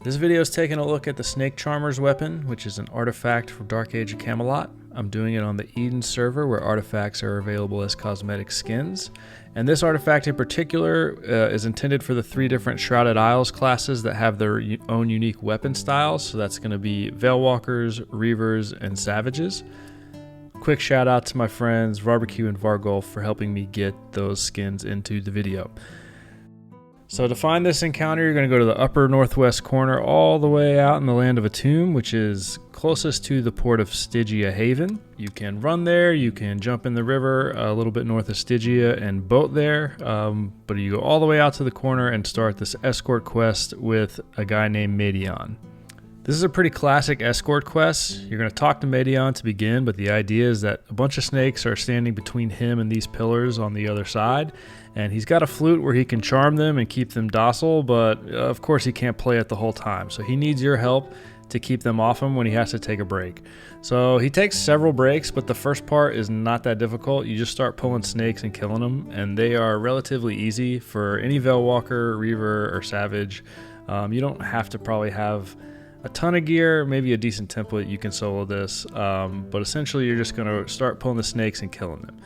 This video is taking a look at the Snakecharmer's weapon, which is an artifact from Dark Age of Camelot. I'm doing it on the Eden server where artifacts are available as cosmetic skins. And this artifact in particular is intended for the 3 different Shrouded Isles classes that have their own unique weapon styles. So that's going to be Veilwalkers, Reavers, and Savages. Quick shout out to my friends Barbecue and Vargolf for helping me get those skins into the video. So to find this encounter, you're going to go to the upper northwest corner all the way out in the Land of Atum, which is closest to the port of Stygia Haven. You can run there, you can jump in the river a little bit north of Stygia and boat there, but you go all the way out to the corner and start this escort quest with a guy named Medion. This is a pretty classic escort quest. You're going to talk to Medion to begin, but the idea is that a bunch of snakes are standing between him and these pillars on the other side, and he's got a flute where he can charm them and keep them docile, but of course he can't play it the whole time, so he needs your help to keep them off him when he has to take a break. So he takes several breaks, but the first part is not that difficult. You just start pulling snakes and killing them, and they are relatively easy for any Veilwalker, Reaver, or Savage. You don't have to probably have a ton of gear, maybe a decent template. You can solo this, but essentially you're just going to start pulling the snakes and killing them.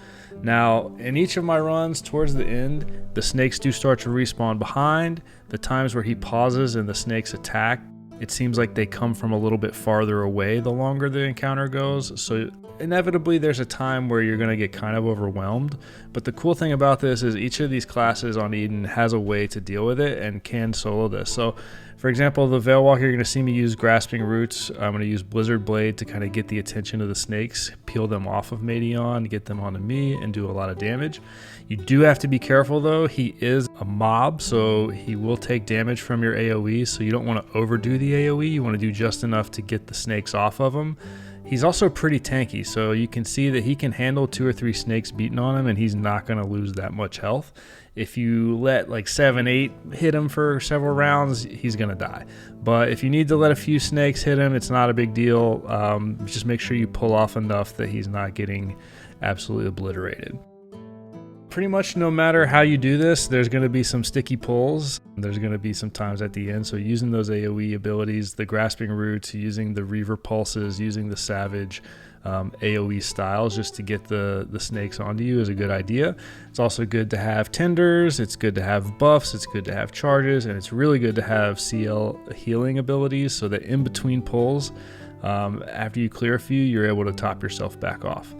Now, in each of my runs towards the end, the snakes do start to respawn behind. The times where he pauses and the snakes attack, it seems like they come from a little bit farther away the longer the encounter goes. So inevitably there's a time where you're going to get kind of overwhelmed. But the cool thing about this is each of these classes on Eden has a way to deal with it and can solo this. So for example, the Veilwalker, you're going to see me use Grasping Roots. I'm going to use Blizzard Blade to kind of get the attention of the snakes, peel them off of Medion, get them onto me, and do a lot of damage. You do have to be careful though. He is a mob, so he will take damage from your AoE, so you don't want to overdo the AoE. You want to do just enough to get the snakes off of him. He's also pretty tanky, so you can see that he can handle 2 or 3 snakes beating on him, and he's not going to lose that much health. If you let like 7, 8 hit him for several rounds, he's going to die. But if you need to let a few snakes hit him, it's not a big deal. Just make sure you pull off enough that he's not getting absolutely obliterated. Pretty much no matter how you do this, there's going to be some sticky pulls. There's going to be some times at the end. So using those AoE abilities, the Grasping Roots, using the Reaver Pulses, using the Savage AoE styles just to get the snakes onto you is a good idea. It's also good to have tenders, it's good to have buffs, it's good to have charges, and it's really good to have CL healing abilities so that in between pulls, after you clear a few, you're able to top yourself back off.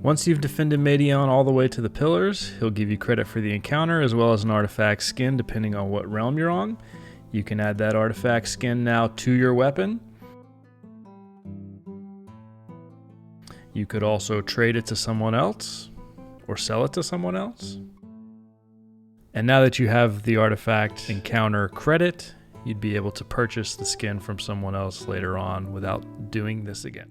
Once you've defended Medion all the way to the pillars, he'll give you credit for the encounter as well as an artifact skin depending on what realm you're on. You can add that artifact skin now to your weapon. You could also trade it to someone else or sell it to someone else. And now that you have the artifact encounter credit, you'd be able to purchase the skin from someone else later on without doing this again.